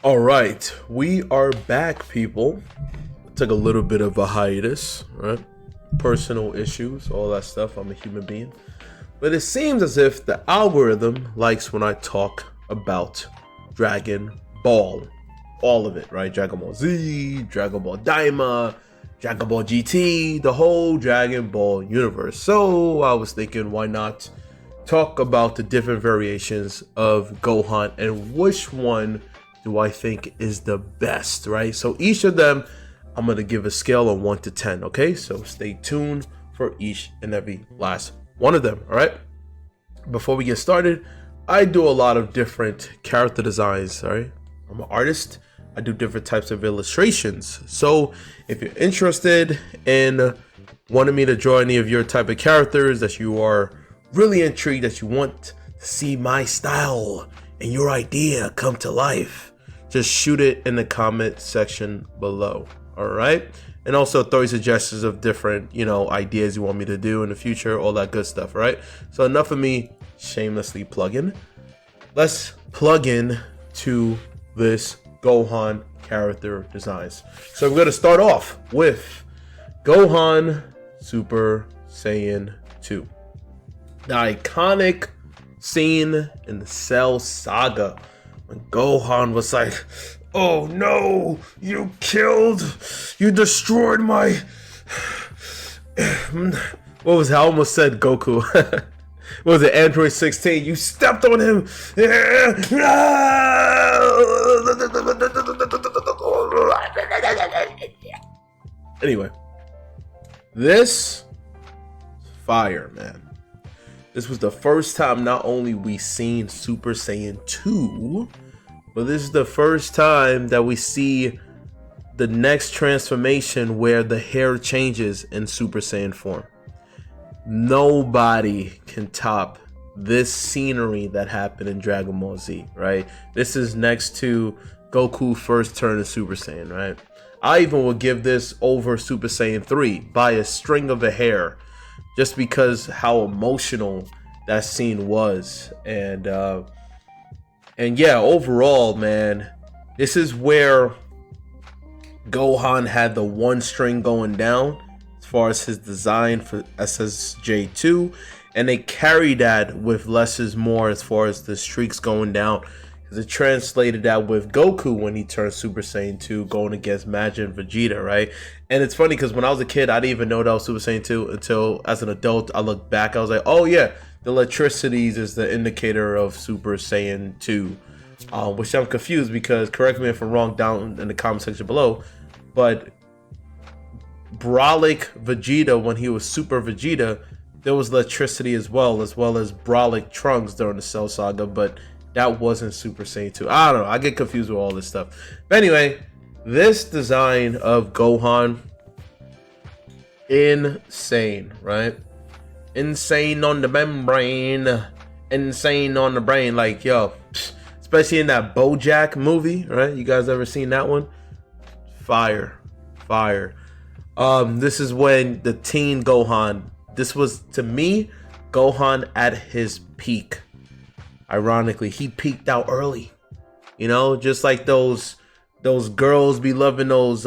All right, we are back, people. Took a little bit of a hiatus, right? Personal issues, all that stuff. I'm a human being. But it seems as if the algorithm likes when I talk about Dragon Ball. All of it, right? Dragon Ball Z, Dragon Ball Daima, Dragon Ball GT, the whole Dragon Ball universe. So I was thinking, why not talk about the different variations of Gohan and which one do I think is the best, right? So each of them, I'm going to give a scale of 1 to 10, okay? So stay tuned for each and every last one of them, all right? Before we get started, I do a lot of different character designs, all right? I'm an artist. I do different types of illustrations. So if you're interested in wanting me to draw any of your type of characters that you are really intrigued, that you want to see my style and your idea come to life, just shoot it in the comment section below. All right. And also throw suggestions of different, ideas you want me to do in the future, all that good stuff. All right. So enough of me shamelessly plugging. Let's plug in to this Gohan character designs. So we're going to start off with Gohan Super Saiyan 2. The iconic scene in the Cell Saga when Gohan was like, "Oh no, you destroyed my..." What was it? I almost said Goku. What was it? Android 16. You stepped on him. Anyway, this fire, man. This was the first time not only we seen Super Saiyan 2, but this is the first time that we see the next transformation where the hair changes in Super Saiyan form. Nobody can top this scenery that happened in Dragon Ball Z, right? This is next to Goku first turn to Super Saiyan, right? I even would give this over Super Saiyan 3 by a string of a hair, just because how emotional that scene was. And yeah, overall, man, this is where Gohan had the one string going down as far as his design for SSj2, and they carried that with less is more as far as the streaks going down, because it translated that with Goku when he turned Super Saiyan 2 going against Majin and Vegeta, right? And it's funny because when I was a kid, I didn't even know that was Super Saiyan 2 until as an adult, I look back, I was like, oh yeah, the electricities is the indicator of Super Saiyan 2, which I'm confused because, correct me if I'm wrong down in the comment section below, but Brolic Vegeta, when he was Super Vegeta, there was electricity as well as Brolic Trunks during the Cell Saga, but that wasn't Super Saiyan 2. I don't know. I get confused with all this stuff. But anyway, this design of Gohan, insane, right? Insane on the membrane. Insane on the brain. Like, yo, especially in that BoJack movie, right? You guys ever seen that one? Fire. Fire. This is when the teen Gohan, this was, to me, Gohan at his peak. Ironically, he peaked out early, just like those girls be loving those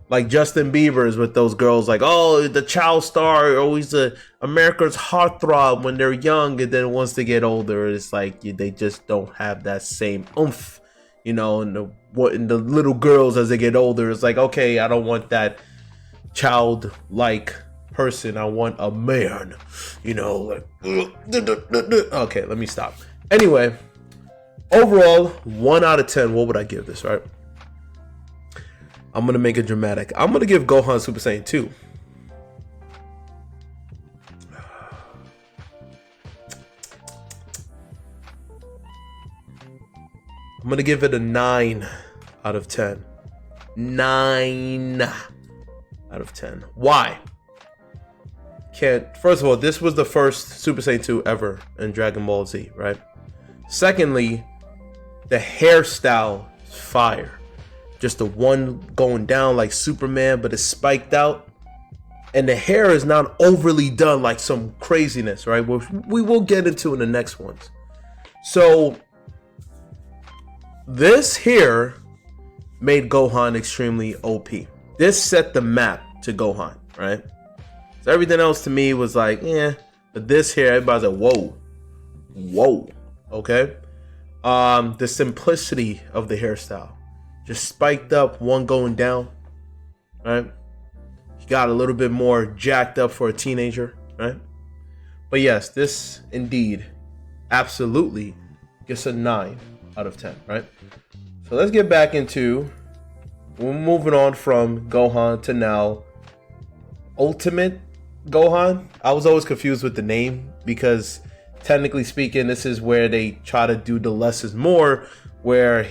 like Justin Bieber's with those girls like, oh, the child star, always the America's heartthrob when they're young, and then once they get older, it's like they just don't have that same oomph, and the little girls as they get older, it's like, okay, I don't want that childlike person, I want a man, like, okay, let me stop. Anyway, overall, 1 out of 10, what would I give this, right? I'm going to make it dramatic. I'm going to give Gohan Super Saiyan 2. I'm going to give it a 9 out of 10. 9 out of 10. Why? First of all, this was the first Super Saiyan 2 ever in Dragon Ball Z, right? Secondly, the hairstyle is fire. Just the one going down like Superman, but it's spiked out. And the hair is not overly done like some craziness, right? Which we will get into in the next ones. So this here made Gohan extremely OP. This set the map to Gohan, right? So everything else to me was like, yeah. But this here, everybody's like, whoa. Whoa. Okay? The simplicity of the hairstyle. Just spiked up, one going down. Right? He got a little bit more jacked up for a teenager, right? But yes, this indeed absolutely gets a 9 out of 10, right? So let's get back into, we're moving on from Gohan to now Ultimate Gohan. I was always confused with the name because technically speaking, this is where they try to do the less is more, where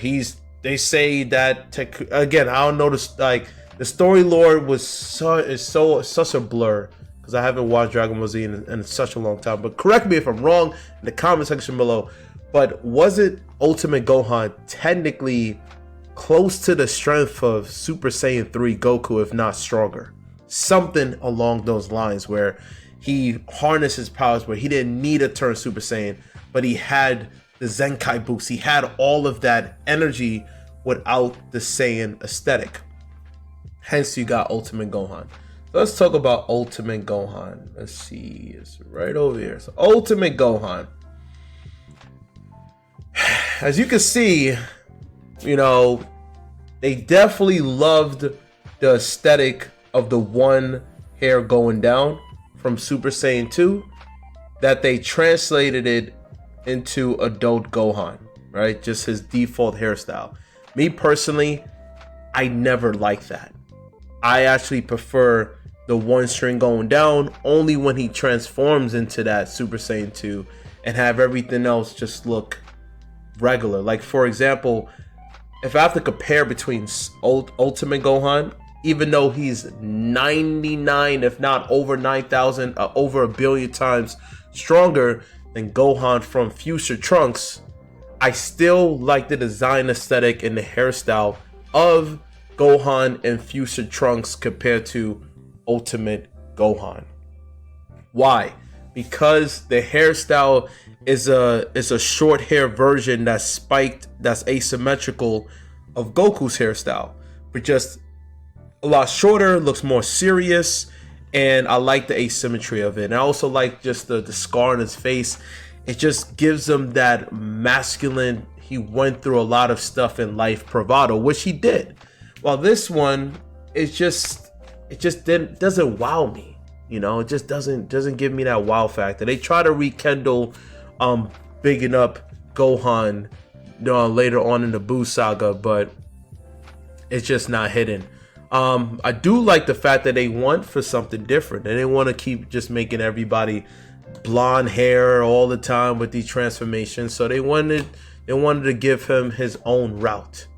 they say that again, I don't know this, like the story lore was such a blur because I haven't watched Dragonball Z in such a long time. But correct me if I'm wrong in the comment section below. But was it Ultimate Gohan technically close to the strength of Super Saiyan 3 Goku, if not stronger? Something along those lines where he harnessed his powers, where he didn't need to turn Super Saiyan, but he had the Zenkai boost. He had all of that energy without the Saiyan aesthetic. Hence, you got Ultimate Gohan. So let's talk about Ultimate Gohan. Let's see, it's right over here. So Ultimate Gohan. As you can see, you know, they definitely loved the aesthetic of the one hair going down from Super Saiyan 2, that they translated it into adult Gohan, right? Just his default hairstyle. Me personally, I never liked that. I actually prefer the one string going down only when he transforms into that Super Saiyan 2 and have everything else just look regular. Like for example, if I have to compare between Ultimate Gohan, even though he's 99, if not over 9,000, over a billion times stronger than Gohan from Future Trunks, I still like the design aesthetic and the hairstyle of Gohan and Future Trunks compared to Ultimate Gohan. Why? Because the hairstyle is a short hair version that's spiked, that's asymmetrical of Goku's hairstyle, but just a lot shorter, looks more serious, and I like the asymmetry of it. And I also like just the scar on his face. It just gives him that masculine, he went through a lot of stuff in life bravado, which he did. While this one, it just doesn't wow me. You know, it just doesn't give me that wow factor. They try to rekindle bigging up Gohan later on in the Buu saga, but it's just not hidden. I do like the fact that they want for something different. They didn't want to keep just making everybody blonde hair all the time with these transformations. So they wanted to give him his own route.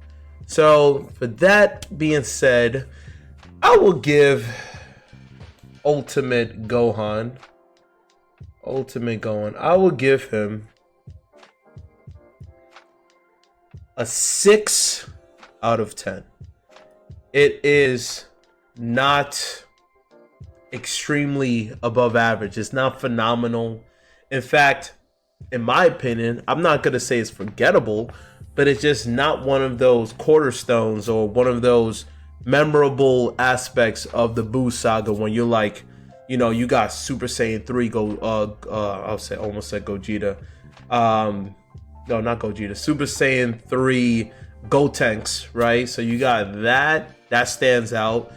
So for that being said, I will give Ultimate Gohan, I will give him a 6 out of 10. It is not extremely above average. It's not phenomenal. In fact, in my opinion, I'm not going to say it's forgettable, but it's just not one of those cornerstones or one of those memorable aspects of the Buu saga when you're like, you know, you got Super Saiyan 3 almost said Gogeta. No, not Gogeta. Super Saiyan 3 Gotenks, right? So you got that stands out.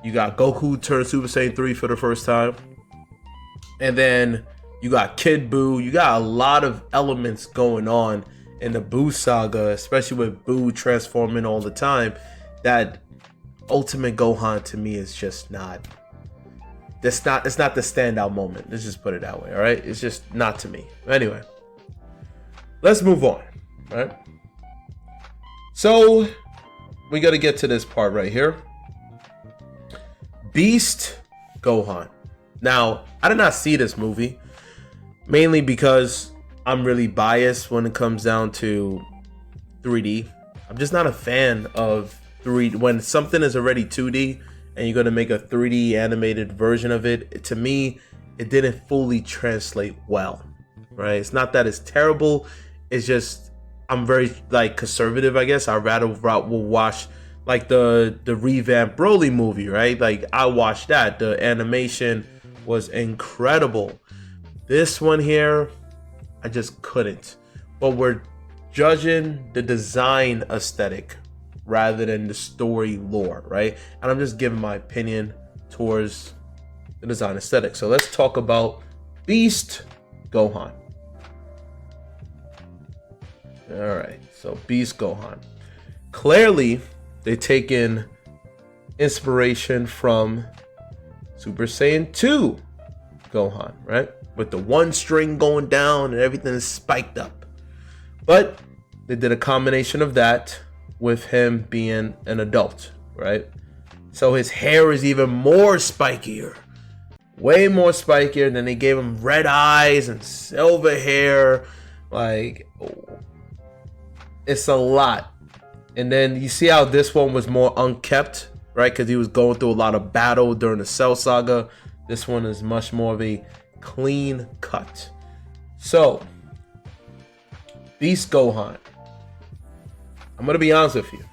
You got Goku turn Super Saiyan 3 for the first time. And then you got Kid Buu. You got a lot of elements going on in the Buu saga, especially with Buu transforming all the time, that Ultimate Gohan to me is just not, it's not the standout moment. Let's just put it that way, all right? It's just not to me. Anyway, let's move on, right? So we got to get to this part right here. Beast Gohan. Now, I did not see this movie, mainly because I'm really biased when it comes down to 3D. I'm just not a fan of 3D. When something is already 2D and you're going to make a 3D animated version of it, to me, it didn't fully translate well, right? It's not that it's terrible. It's just, I'm very like conservative, I guess. I'd rather will watch like the revamped Broly movie, right? Like I watched that. The animation was incredible. This one here, I just couldn't. But we're judging the design aesthetic rather than the story lore, right? And I'm just giving my opinion towards the design aesthetic. So let's talk about Beast Gohan. All right, so Beast Gohan. Clearly, they taken inspiration from Super Saiyan 2 Gohan, right? With the one string going down and everything is spiked up. But they did a combination of that with him being an adult, right? So his hair is even more spikier. Way more spikier. Then they gave him red eyes and silver hair. Like, it's a lot. And then you see how this one was more unkept, right? Because he was going through a lot of battle during the Cell Saga. This one is much more of a clean cut. So, Beast Gohan. I'm going to be honest with you.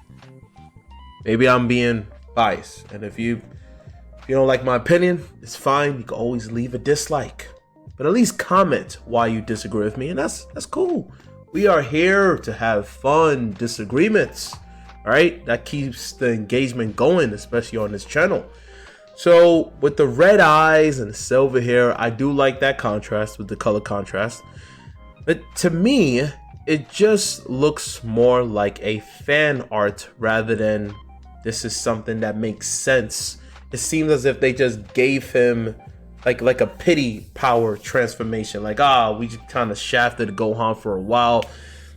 Maybe I'm being biased. And if you don't like my opinion, it's fine. You can always leave a dislike. But at least comment why you disagree with me. And that's cool. We are here to have fun disagreements. All right? That keeps the engagement going, especially on this channel. So with the red eyes and the silver hair, I do like that contrast with the color contrast. But to me, it just looks more like a fan art rather than this is something that makes sense. It seems as if they just gave him like a pity power transformation. Like, we just kind of shafted Gohan for a while.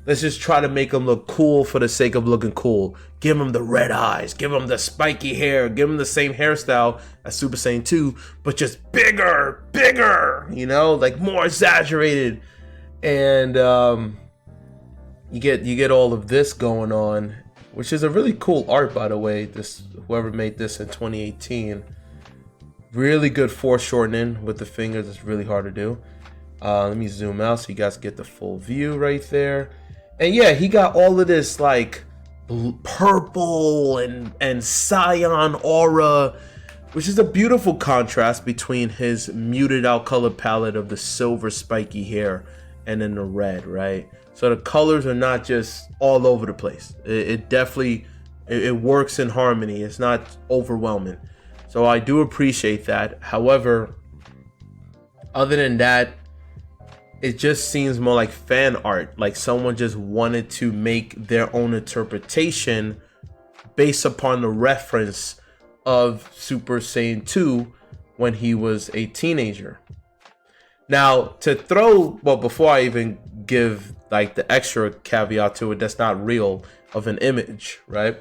Let's just try to make him look cool for the sake of looking cool. Give him the red eyes, give him the spiky hair, give him the same hairstyle as Super Saiyan 2, but just bigger, you know, like more exaggerated. And you get all of this going on, which is a really cool art, by the way. This, whoever made this in 2018, really good foreshortening with the fingers. It's really hard to do. Let me zoom out so you guys get the full view right there. And yeah, he got all of this like purple and cyan aura, which is a beautiful contrast between his muted out color palette of the silver spiky hair and then the red, right? So the colors are not just all over the place. It definitely works in harmony. It's not overwhelming. So I do appreciate that. However, other than that, it just seems more like fan art. Like someone just wanted to make their own interpretation based upon the reference of Super Saiyan 2 when he was a teenager. Now, before I even give like the extra caveat to it, that's not real of an image, right?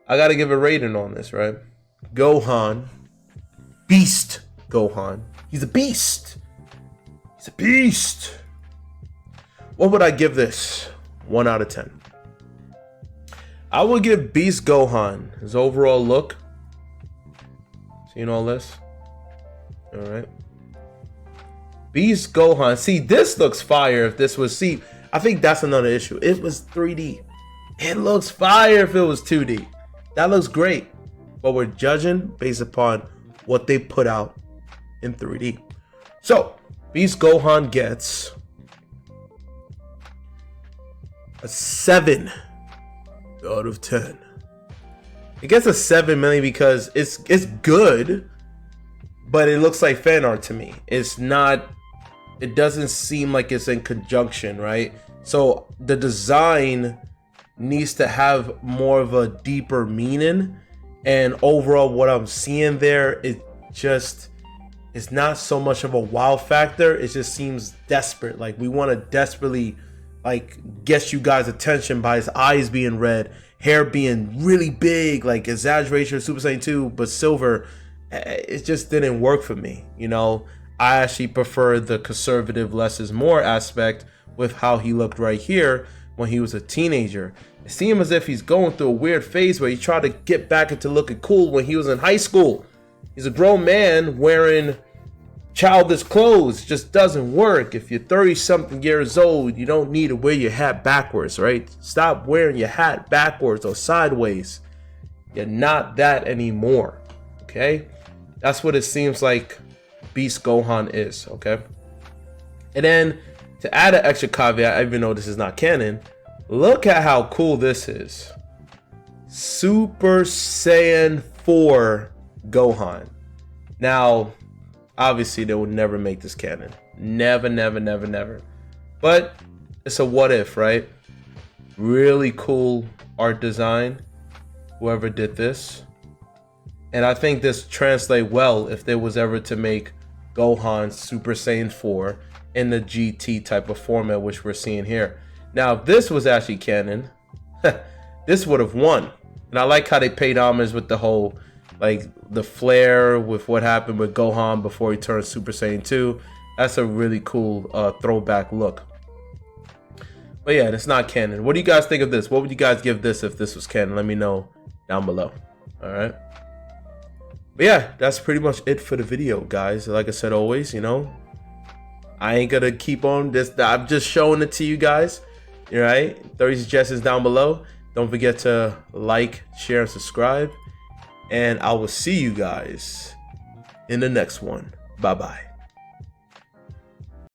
I gotta give a rating on this, right? Gohan, Beast Gohan. He's a beast. He's a beast. What would I give this? 1 out of 10. I would give Beast Gohan his overall look. Seeing all this? All right. Beast Gohan. See, this looks fire if this was... See, I think that's another issue. It was 3D. It looks fire if it was 2D. That looks great. But we're judging based upon what they put out in 3D. So, Beast Gohan gets a 7 out of 10. It gets a 7 mainly because it's good, but it looks like fan art to me. It's not... It doesn't seem like it's in conjunction, right? So the design needs to have more of a deeper meaning, and overall what I'm seeing there, it's not so much of a wow factor. It just seems desperate. Like we want to desperately like get you guys attention by his eyes being red, hair being really big, like exaggeration of Super Saiyan 2 but silver. It just didn't work for me, you know. I actually prefer the conservative less is more aspect with how he looked right here when he was a teenager. It seemed as if he's going through a weird phase where he tried to get back into looking cool when he was in high school. He's a grown man wearing childish clothes just doesn't work. If you're 30 something years old, you don't need to wear your hat backwards, right? Stop wearing your hat backwards or sideways. You're not that anymore, okay? That's what it seems like Beast Gohan is, okay? And then to add an extra caveat, even though this is not canon, look at how cool this is. Super Saiyan 4 Gohan. Now, obviously they would never make this canon. Never, never, never, never. But it's a what if, right? Really cool art design, whoever did this. And I think this translates well if there was ever to make Gohan Super Saiyan 4 in the GT type of format, which we're seeing here. Now, if this was actually canon, this would have won. And I like how they paid homage with the whole, like, the flair with what happened with Gohan before he turned Super Saiyan 2. That's a really cool throwback look. But yeah, it's not canon. What do you guys think of this? What would you guys give this if this was canon? Let me know down below. All right. But yeah, that's pretty much it for the video, guys. Like I said, always, you know, I ain't gonna keep on this. I'm just showing it to you guys. All right. 30 suggestions down below. Don't forget to like, share, and subscribe. And I will see you guys in the next one. Bye-bye.